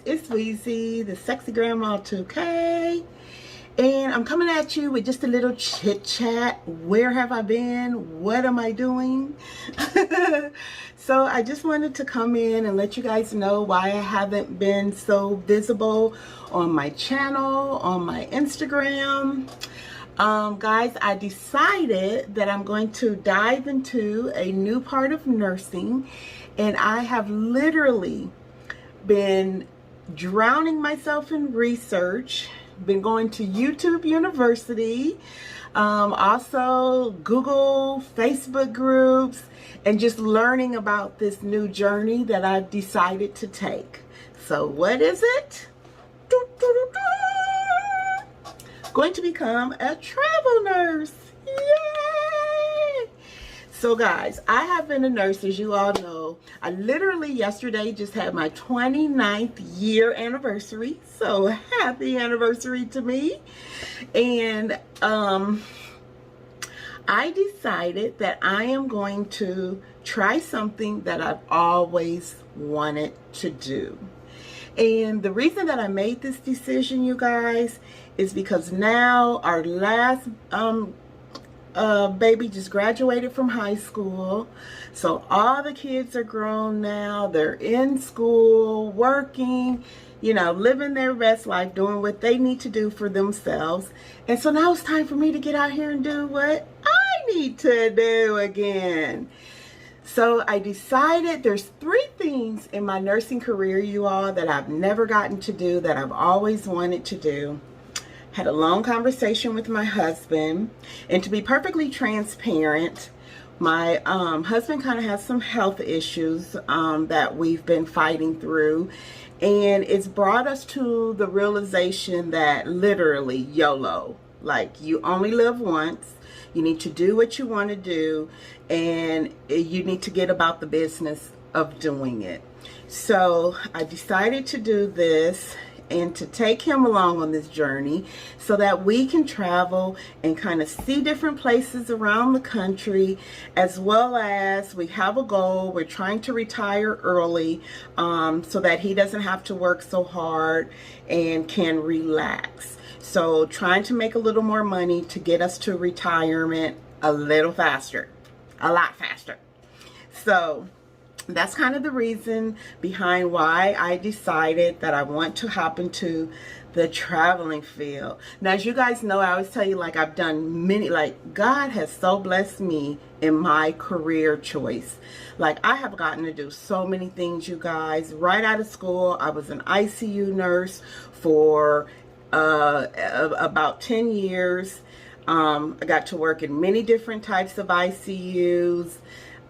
it's Weezy, the sexy grandma 2K, and I'm coming at you with just a little chit chat. Where have I been? What am I doing? So I just wanted to come in and let you guys know why I haven't been so visible on my channel, on my Instagram. Guys, I decided that I'm going to dive into a new part of nursing, and I have literally been drowning myself in research, been going to YouTube University, also Google, Facebook groups, and just learning about this new journey that I've decided to take. So what is it? Going to become a travel nurse. Yay! So guys, I have been a nurse, as you all know. I literally yesterday just had my 29th year anniversary. So happy anniversary to me. And I decided that I am going to try something that I've always wanted to do. And the reason that I made this decision, you guys, is because now our last baby just graduated from high school. So all the kids are grown now. They're in school, working, you know, living their best life, doing what they need to do for themselves. And so now it's time for me to get out here and do what I need to do again. So I decided there's 3 things in my nursing career, you all, that I've never gotten to do, that I've always wanted to do. Had a long conversation with my husband, and to be perfectly transparent, my husband kind of has some health issues that we've been fighting through, and it's brought us to the realization that literally YOLO, like you only live once. You need to do what you want to do, and you need to get about the business of doing it. So I decided to do this and to take him along on this journey so that we can travel and kind of see different places around the country, as well as we have a goal. We're trying to retire early so that he doesn't have to work so hard and can relax. So trying to make a little more money to get us to retirement a little faster, a lot faster. So that's kind of the reason behind why I decided that I want to hop into the traveling field. Now, as you guys know, I always tell you, like, I've done many, like, God has so blessed me in my career choice. Like, I have gotten to do so many things, you guys. Right out of school, I was an ICU nurse for about 10 years. I got to work in many different types of ICUs.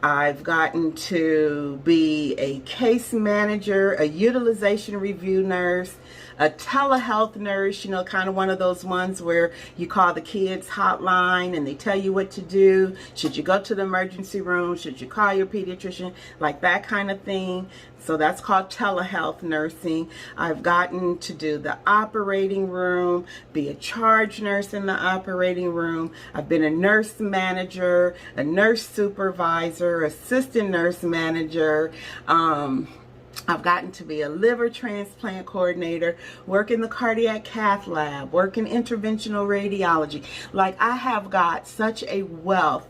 I've gotten to be a case manager, a utilization review nurse, a telehealth nurse, you know, kind of one of those ones where you call the kids hotline and they tell you what to do. Should you go to the emergency room? Should you call your pediatrician? Like that kind of thing. So that's called telehealth nursing. I've gotten to do the operating room, be a charge nurse in the operating room. I've been a nurse manager, a nurse supervisor, assistant nurse manager. I've gotten to be a liver transplant coordinator, work in the cardiac cath lab, work in interventional radiology. Like, I have got such a wealth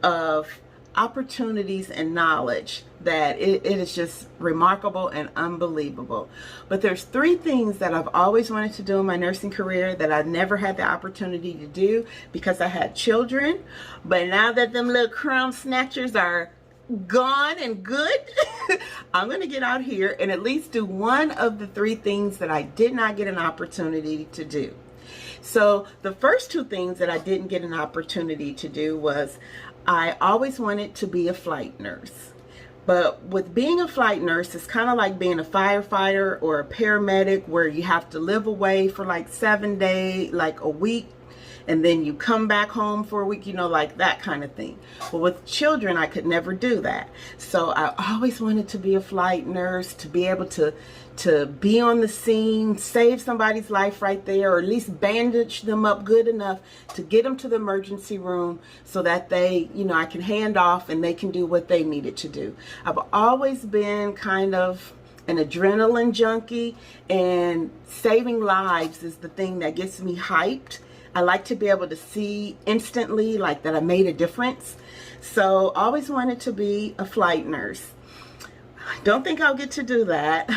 of opportunities and knowledge that it is just remarkable and unbelievable. But there's 3 things that I've always wanted to do in my nursing career that I've never had the opportunity to do because I had children. But now that them little crumb snatchers are gone and good, I'm going to get out here and at least do one of the 3 things that I did not get an opportunity to do. So the first 2 things that I didn't get an opportunity to do was I always wanted to be a flight nurse. But with being a flight nurse, it's kind of like being a firefighter or a paramedic, where you have to live away for like 7 days, like a week, and then you come back home for a week, you know, like that kind of thing. But with children, I could never do that. So I always wanted to be a flight nurse, to be able to be on the scene, save somebody's life right there, or at least bandage them up good enough to get them to the emergency room so that they, you know, I can hand off and they can do what they needed to do. I've always been kind of an adrenaline junkie, and saving lives is the thing that gets me hyped. I like to be able to see instantly, like, that I made a difference. So always wanted to be a flight nurse. Don't think I'll get to do that.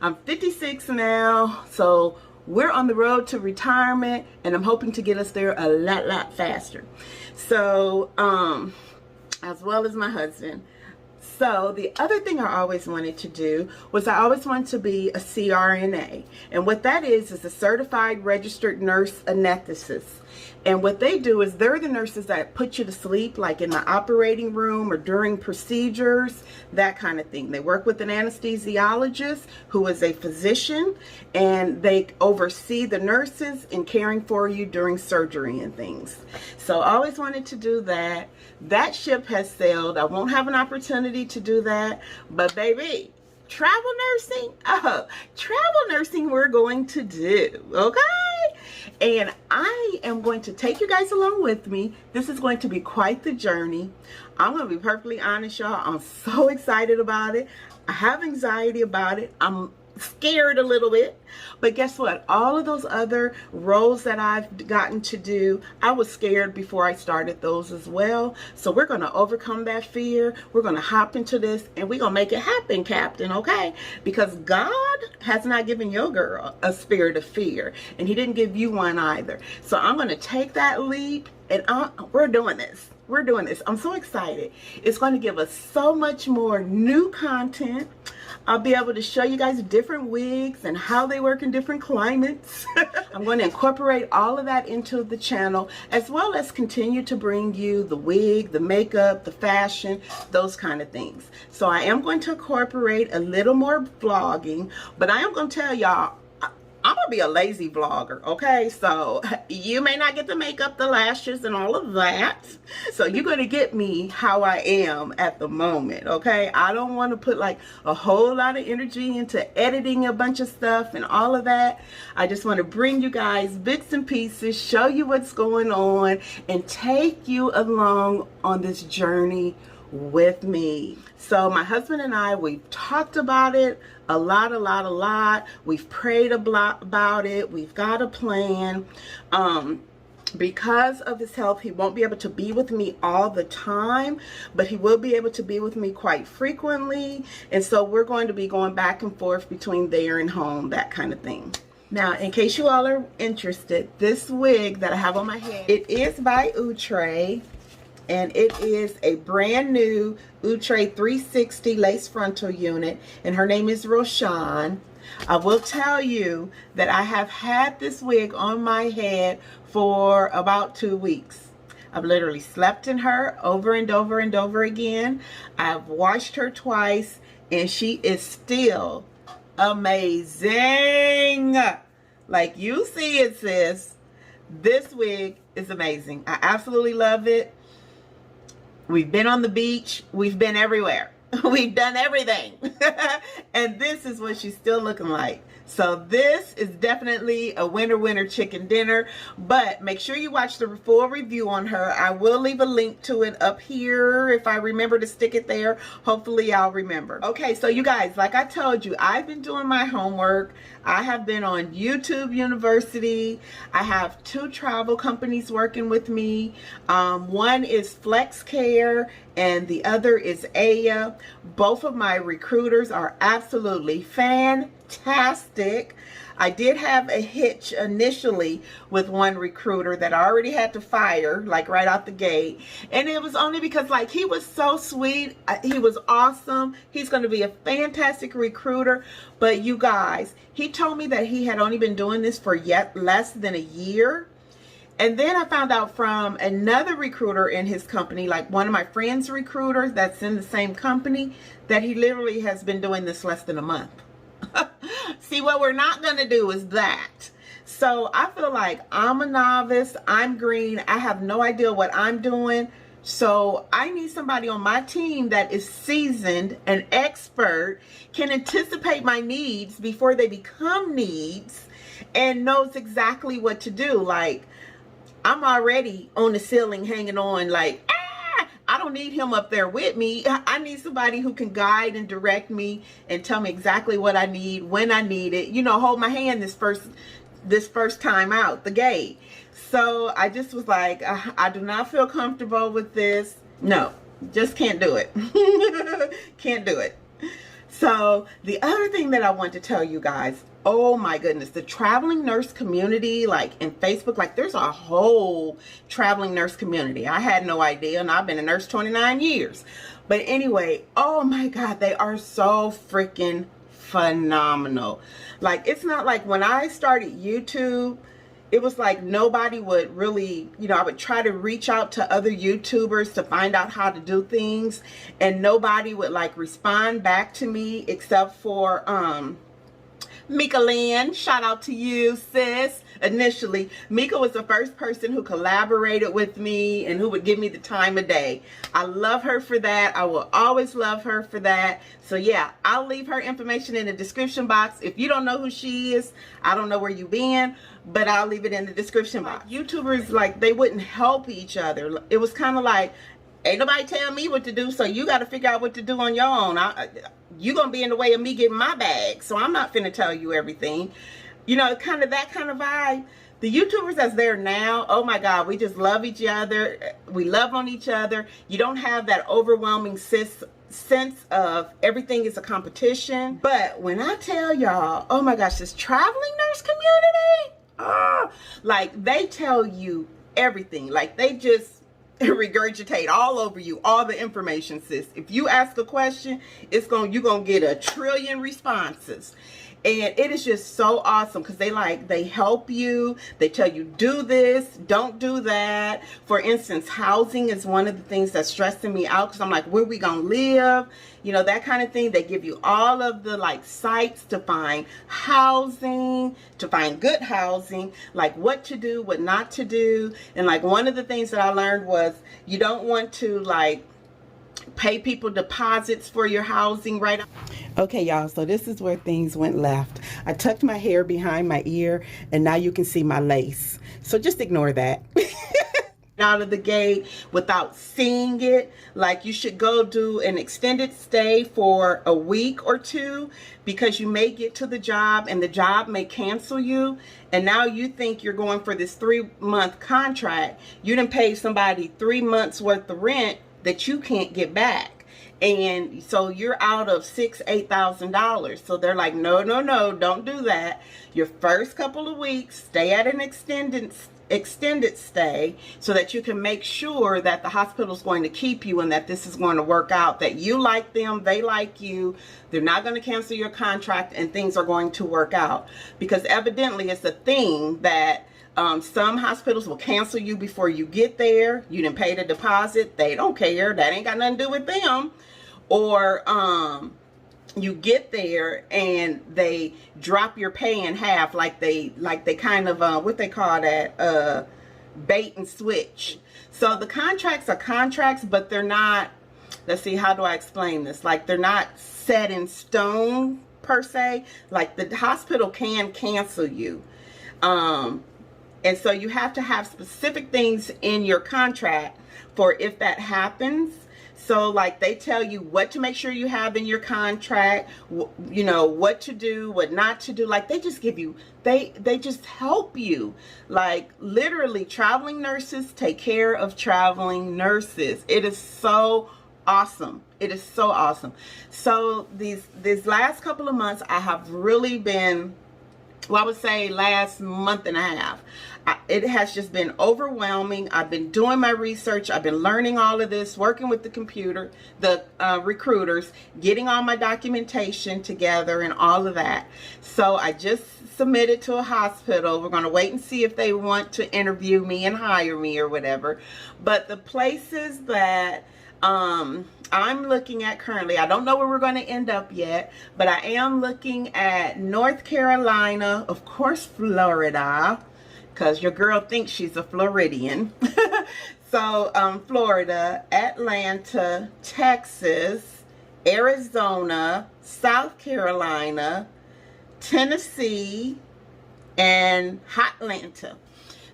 I'm 56 now, so we're on the road to retirement, and I'm hoping to get us there a lot faster. So, as well as my husband. So the other thing I always wanted to do was I always wanted to be a CRNA. And what that is a certified registered nurse anesthetist. And what they do is they're the nurses that put you to sleep, like in the operating room or during procedures, that kind of thing. They work with an anesthesiologist who is a physician, and they oversee the nurses in caring for you during surgery and things. So I always wanted to do that. That ship has sailed. I won't have an opportunity to do that, but baby, travel nursing we're going to do, okay? And I am going to take you guys along with me. This is going to be quite the journey. I'm going to be perfectly honest, y'all. I'm so excited about it. I have anxiety about it. I'm scared a little bit, but guess what? All of those other roles that I've gotten to do, I was scared before I started those as well. So we're going to overcome that fear. We're going to hop into this, and we're going to make it happen, Captain, okay? Because God has not given your girl a spirit of fear, and he didn't give you one either. So I'm going to take that leap, and we're doing this. We're doing this. I'm so excited. It's going to give us so much more new content. I'll be able to show you guys different wigs and how they work in different climates. I'm going to incorporate all of that into the channel, as well as continue to bring you the wig, the makeup, the fashion, those kind of things. So I am going to incorporate a little more vlogging, but I am going to tell y'all, I'm going to be a lazy vlogger, okay? So you may not get the makeup, the lashes, and all of that. So you're going to get me how I am at the moment, okay? I don't want to put like a whole lot of energy into editing a bunch of stuff and all of that. I just want to bring you guys bits and pieces, show you what's going on, and take you along on this journey with me. So my husband and I, we've talked about it a lot. We've prayed about it. We've got a plan. Because of his health, he won't be able to be with me all the time, but he will be able to be with me quite frequently. And so we're going to be going back and forth between there and home, that kind of thing. Now, in case you all are interested, this wig that I have on my head, it is by Outre. And it is a brand new Outre 360 lace frontal unit, and her name is Roshan. I will tell you that I have had this wig on my head for about 2 weeks. I've literally slept in her over and over and over again. I've washed her twice, and she is still amazing. Like you see it, sis. This wig is amazing. I absolutely love it. We've been on the beach. We've been everywhere. We've done everything. And this is what she's still looking like. So this is definitely a winner chicken dinner. But make sure you watch the full review on her. I will leave a link to it up here if I remember to stick it there. Hopefully I'll remember. Okay, so you guys, like I told you, I've been doing my homework. I have been on YouTube University. I have 2 travel companies working with me. One is Flex Care and the other is Aya. Both of my recruiters are absolutely fantastic. I did have a hitch initially with one recruiter that I already had to fire, like right out the gate. And it was only because like he was so sweet. He was awesome. He's going to be a fantastic recruiter. But you guys, he told me that he had only been doing this for yet less than a year. And then I found out from another recruiter in his company, like one of my friend's recruiters that's in the same company, that he literally has been doing this less than a month. See, what we're not going to do is that. So I feel like I'm a novice. I'm green. I have no idea what I'm doing. So I need somebody on my team that is seasoned and expert, can anticipate my needs before they become needs, and knows exactly what to do. Like, I'm already on the ceiling hanging on like, I don't need him up there with me. I need somebody who can guide and direct me and tell me exactly what I need, when I need it, you know, hold my hand this first time out the gate. So I just was like, I do not feel comfortable with this. No, just can't do it. Can't do it. So the other thing that I want to tell you guys, oh my goodness, the traveling nurse community, like in Facebook, like there's a whole traveling nurse community. I had no idea, and I've been a nurse 29 years. But anyway, oh my God, they are so freaking phenomenal. Like, it's not like when I started YouTube, it was like nobody would really, you know, I would try to reach out to other YouTubers to find out how to do things, and nobody would like respond back to me except for MEEKAH Lynn. Shout out to you, sis. Initially, MEEKAH was the first person who collaborated with me and who would give me the time of day. I love her for that. I will always love her for that. So yeah, I'll leave her information in the description box. If you don't know who she is, I don't know where you've been, but I'll leave it in the description box. YouTubers, like, they wouldn't help each other. It was kind of like, ain't nobody tell me what to do, so you got to figure out what to do on your own. You're going to be in the way of me getting my bag, so I'm not finna tell you everything. You know, kind of that kind of vibe. The YouTubers that's there now, oh my God, we just love each other. We love on each other. You don't have that overwhelming sense of everything is a competition. But when I tell y'all, oh my gosh, this traveling nurse community, like they tell you everything. Like they just regurgitate all over you all the information, sis. If you ask a question, you're gonna get a trillion responses. And it is just so awesome because they help you. They tell you, do this, don't do that. For instance, housing is one of the things that's stressing me out because I'm like, where we gonna live? You know, that kind of thing. They give you all of the like sites to find housing, to find good housing, like what to do, what not to do. And like one of the things that I learned was you don't want to like pay people deposits for your housing right. Okay, y'all, so this is where things went left. I tucked my hair behind my ear and now you can see my lace. So just ignore that. Out of the gate without seeing it. Like you should go do an extended stay for a week or two because you may get to the job and the job may cancel you, and now you think you're going for this 3-month contract. You done paid somebody 3 months worth of rent that you can't get back, and so you're out of $6,000-8,000. So they're like, no, don't do that. Your first couple of weeks, stay at an extended stay so that you can make sure that the hospital is going to keep you and that this is going to work out, that you like them, they like you, they're not going to cancel your contract, and things are going to work out. Because evidently it's a thing that some hospitals will cancel you before you get there. You didn't pay the deposit. They don't care. That ain't got nothing to do with them. Or you get there and they drop your pay in half, like they kind of what they call that, bait and switch. So the contracts are contracts, but they're not, let's see, how do I explain this? Like they're not set in stone per se. Like the hospital can cancel you. And so you have to have specific things in your contract for if that happens. So like they tell you what to make sure you have in your contract, you know, what to do, what not to do. Like they just give you, they just help you. Like literally, traveling nurses take care of traveling nurses. It is so awesome. It is so awesome. So these last couple of months, I have really been, well, I would say last month and a half, it has just been overwhelming. I've been doing my research. I've been learning all of this, working with the computer, the recruiters, getting all my documentation together and all of that. So I just submitted to a hospital. We're going to wait and see if they want to interview me and hire me or whatever. But the places that I'm looking at currently, I don't know where we're going to end up yet, but I am looking at North Carolina, of course Florida, because your girl thinks she's a Floridian. So Florida, Atlanta, Texas, Arizona, South Carolina, Tennessee, and Hotlanta.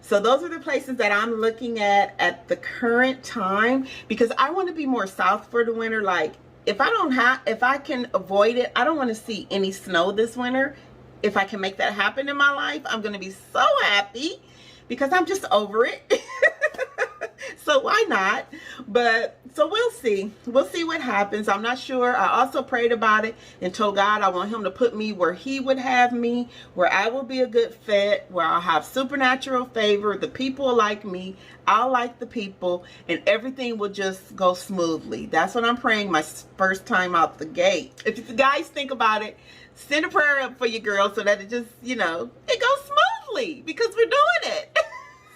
So those are the places that I'm looking at the current time, because I want to be more south for the winter. Like, if I can avoid it, I don't want to see any snow this winter. If I can make that happen in my life, I'm going to be so happy, because I'm just over it. So why not? But so we'll see what happens. I'm not sure. I also prayed about it and told God I want him to put me where he would have me, where I will be a good fit, where I'll have supernatural favor, the people will like me, I'll like the people, and everything will just go smoothly. That's what I'm praying my first time out the gate. If you guys think about it, send a prayer up for your girl so that it just, you know, it goes smoothly, because we're doing it.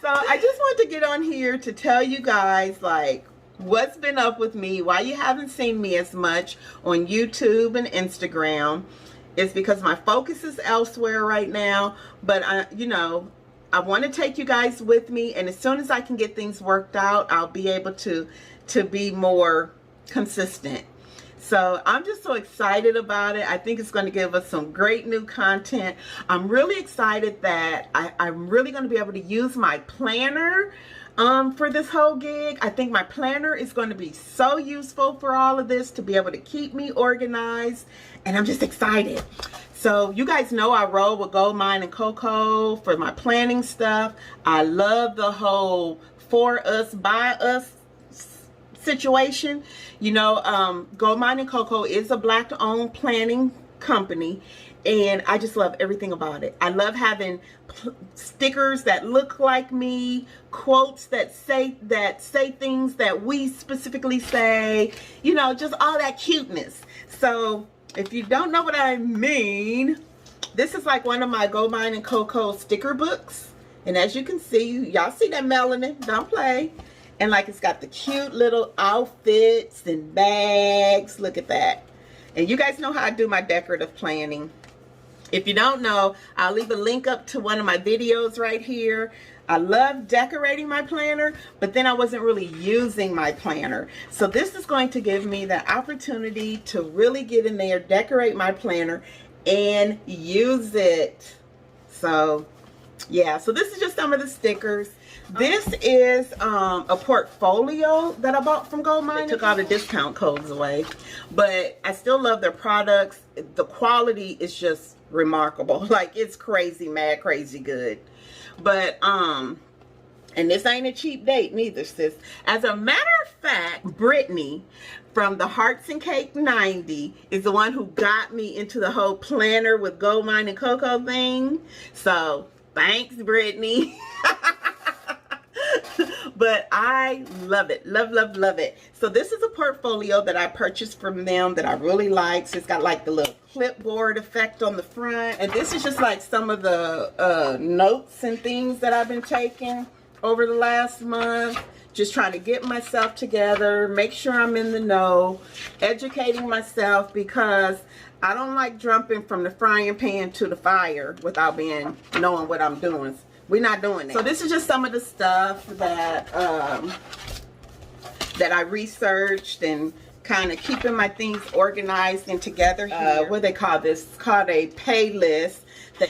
So I just want to get on here to tell you guys, like, what's been up with me, why you haven't seen me as much on YouTube and Instagram. It's because my focus is elsewhere right now, but I want to take you guys with me, and as soon as I can get things worked out, I'll be able to be more consistent. So I'm just so excited about it. I think it's going to give us some great new content. I'm really excited that I'm really going to be able to use my planner for this whole gig. I think my planner is going to be so useful for all of this, to be able to keep me organized, and I'm just excited. So you guys know I roll with Gold Mine and Cocoa for my planning stuff. I love the whole for us, by us situation. You know, Gold Mine and Cocoa is a Black-owned planning company, and I just love everything about it. I love having stickers that look like me, quotes that say things that we specifically say, you know, just all that cuteness. So if you don't know what I mean, this is like one of my Gold Mine and Cocoa sticker books, and as you can see, y'all see that melanin, don't play. And like, it's got the cute little outfits and bags. Look at that. And you guys know how I do my decorative planning. If you don't know, I'll leave a link up to one of my videos right here. I love decorating my planner, but then I wasn't really using my planner. So this is going to give me the opportunity to really get in there, decorate my planner, and use it. So yeah, so this is just some of the stickers. This is a portfolio that I bought from Gold Mine. They took all the discount codes away, but I still love their products. The quality is just remarkable. Like, it's crazy, mad, crazy good. But and this ain't a cheap date neither, sis. As a matter of fact, Brittany from the Hearts and Cake 90 is the one who got me into the whole planner with Gold Mine and Cocoa thing. So thanks, Brittany. But I love it. Love, love, love it. So this is a portfolio that I purchased from them that I really like. So it's got like the little clipboard effect on the front. And this is just like some of the notes and things that I've been taking over the last month. Just trying to get myself together, make sure I'm in the know, educating myself, because I don't like jumping from the frying pan to the fire without knowing what I'm doing. We're not doing that. So this is just some of the stuff that that I researched, and kind of keeping my things organized and together here. What do they call this? It's called a pay list,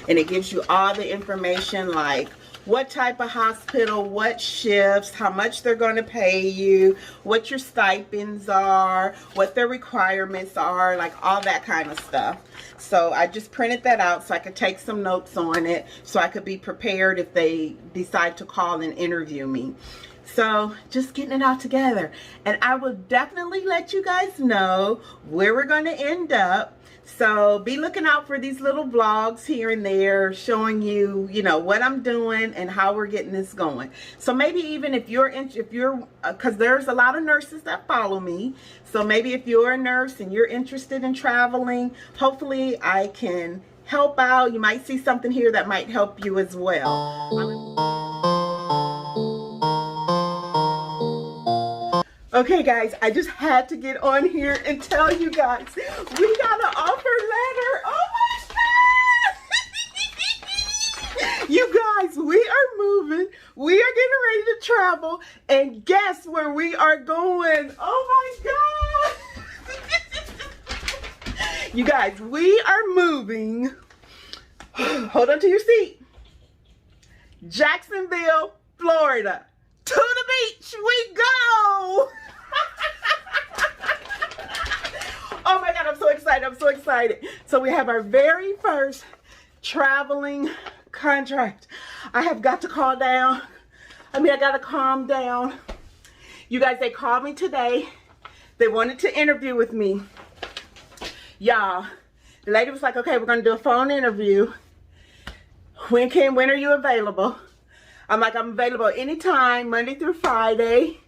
and it gives you all the information, like what type of hospital, what shifts, how much they're going to pay you, what your stipends are, what their requirements are, like all that kind of stuff. So I just printed that out so I could take some notes on it, so I could be prepared if they decide to call and interview me. So just getting it all together, and I will definitely let you guys know where we're going to end up. So be looking out for these little vlogs here and there, showing you, you know, what I'm doing and how we're getting this going. So maybe even if you're because there's a lot of nurses that follow me. So maybe if you're a nurse and you're interested in traveling, hopefully I can help out. You might see something here that might help you as well. Okay guys, I just had to get on here and tell you guys, we got an offer letter. Oh my God! You guys, we are moving. We are getting ready to travel, and guess where we are going? Oh my God! You guys, we are moving. Hold on to your seat. Jacksonville, Florida. To the beach we go. Oh my God, I'm so excited. I'm so excited. So we have our very first traveling contract. I have got to calm down. I got to calm down. You guys, they called me today. They wanted to interview with me. Y'all, the lady was like, okay, we're going to do a phone interview. When are you available? I'm like, I'm available anytime, Monday through Friday.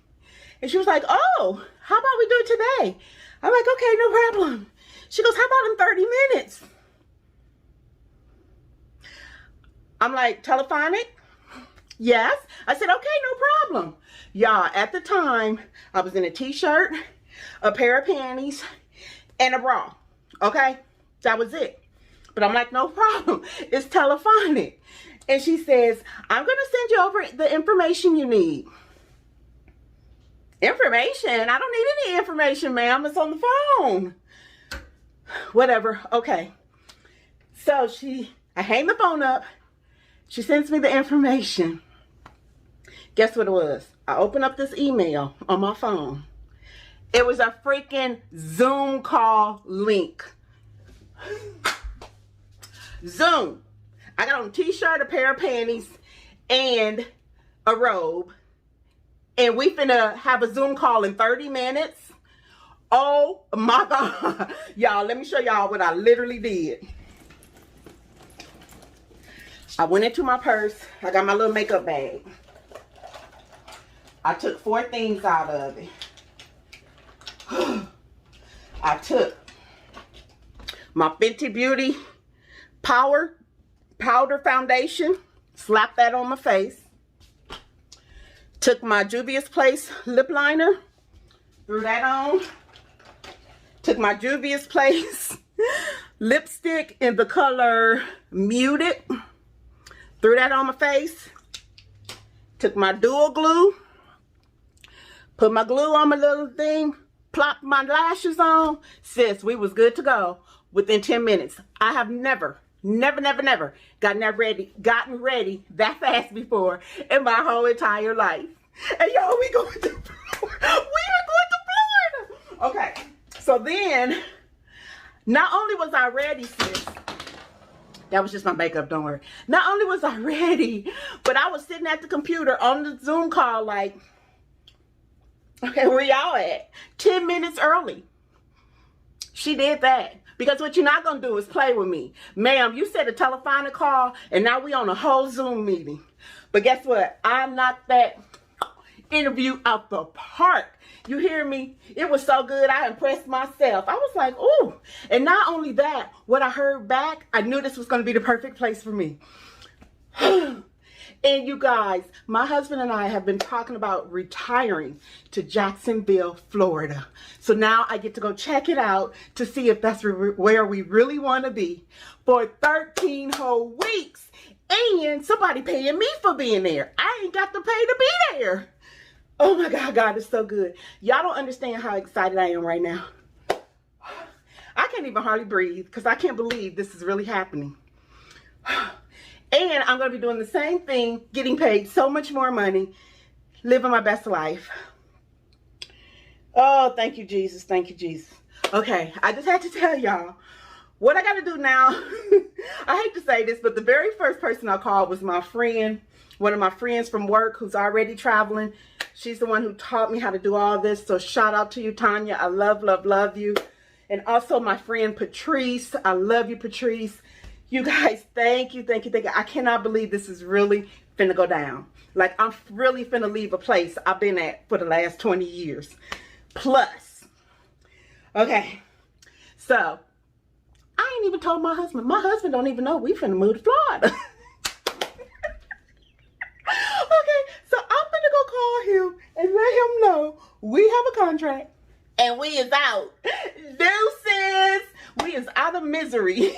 And she was like, oh, how about we do it today? I'm like, okay, no problem. She goes, how about in 30 minutes? I'm like, telephonic? Yes. I said, okay, no problem. Y'all, at the time, I was in a t-shirt, a pair of panties, and a bra. Okay? That was it. But I'm like, no problem. It's telephonic. And she says, I'm going to send you over the information you need. Information? I don't need any information, ma'am. It's on the phone. Whatever. Okay. So I hang the phone up. She sends me the information. Guess what it was? I opened up this email on my phone. It was a freaking Zoom call link. Zoom. I got on a t-shirt, a pair of panties, and a robe. And we finna have a Zoom call in 30 minutes. Oh my God. Y'all, let me show y'all what I literally did. I went into my purse. I got my little makeup bag. I took 4 things out of it. I took my Fenty Beauty powder foundation. Slapped that on my face. Took my Juvia's Place lip liner, threw that on. Took my Juvia's Place lipstick in the color Muted, threw that on my face. Took my dual glue, put my glue on my little thing, plopped my lashes on. Sis, we was good to go within 10 minutes. I have never gotten ready that fast before in my whole entire life. And y'all, we going to Florida. We are going to Florida. Okay, so then, not only was I ready, sis. That was just my makeup, don't worry. Not only was I ready, but I was sitting at the computer on the Zoom call like, okay, where y'all at? 10 minutes early. She did that. Because what you're not going to do is play with me. Ma'am, you said a telephonic call, and now we on a whole Zoom meeting. But guess what? I knocked that interview out the park. You hear me? It was so good. I impressed myself. I was like, ooh. And not only that, what I heard back, I knew this was going to be the perfect place for me. And you guys, my husband and I have been talking about retiring to Jacksonville, Florida. So now I get to go check it out to see if that's where we really want to be for 13 whole weeks. And somebody paying me for being there. I ain't got to pay to be there. Oh my God, God is so good. Y'all don't understand how excited I am right now. I can't even hardly breathe because I can't believe this is really happening. And I'm going to be doing the same thing, getting paid so much more money, living my best life. Oh, thank you, Jesus. Thank you, Jesus. Okay, I just had to tell y'all what I got to do now. I hate to say this, but the very first person I called was my friend, one of my friends from work who's already traveling. She's the one who taught me how to do all this. So shout out to you, Tanya. I love, love, love you. And also my friend Patrice. I love you, Patrice. You guys, thank you, thank you, thank you. I cannot believe this is really finna go down. Like, I'm really finna leave a place I've been at for the last 20 years. Plus. Okay. So, I ain't even told my husband. My husband don't even know we finna move to Florida. Okay, so I'm finna go call him and let him know we have a contract. And we is out. Deuces. We is out of misery.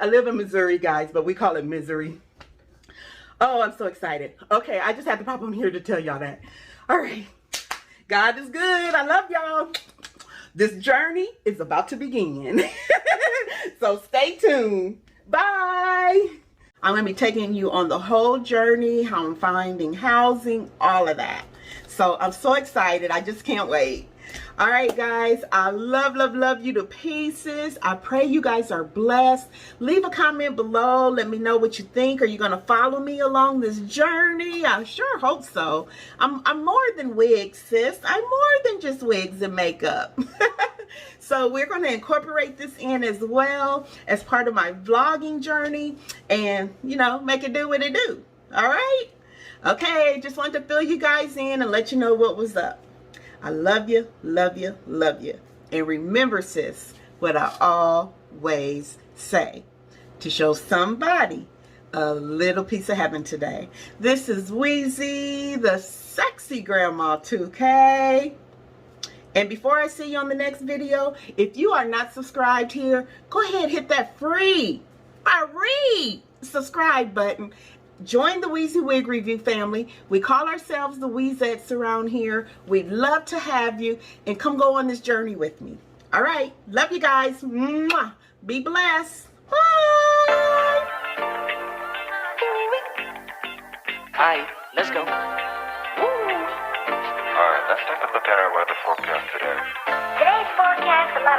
I live in Missouri, guys, but we call it misery. Oh, I'm so excited. Okay, I just had to pop on here to tell y'all that. All right. God is good. I love y'all. This journey is about to begin. So stay tuned. Bye. I'm going to be taking you on the whole journey, how I'm finding housing, all of that. So I'm so excited. I just can't wait. All right, guys, I love you to pieces. I pray you guys are blessed. Leave a comment below. Let me know what you think. Are you going to follow me along this journey? I sure hope so. I'm more than wigs, sis. I'm more than just wigs and makeup. So we're going to incorporate this in as well as part of my vlogging journey and, you know, make it do what it do. All right? Okay, just wanted to fill you guys in and let you know what was up. I love you, love you, love you. And remember, sis, what I always say, to show somebody a little piece of heaven today. This is Weezy, the sexy grandma 2K. And before I see you on the next video, if you are not subscribed here, go ahead, hit that free subscribe button. Join the Weezy Wig Review family. We call ourselves the Weezettes around here. We'd love to have you and come go on this journey with me. All right. Love you guys. Mwah. Be blessed. Bye. Hi, let's go. Alright, let's look at the better weather forecast today. Today's forecast, a lot of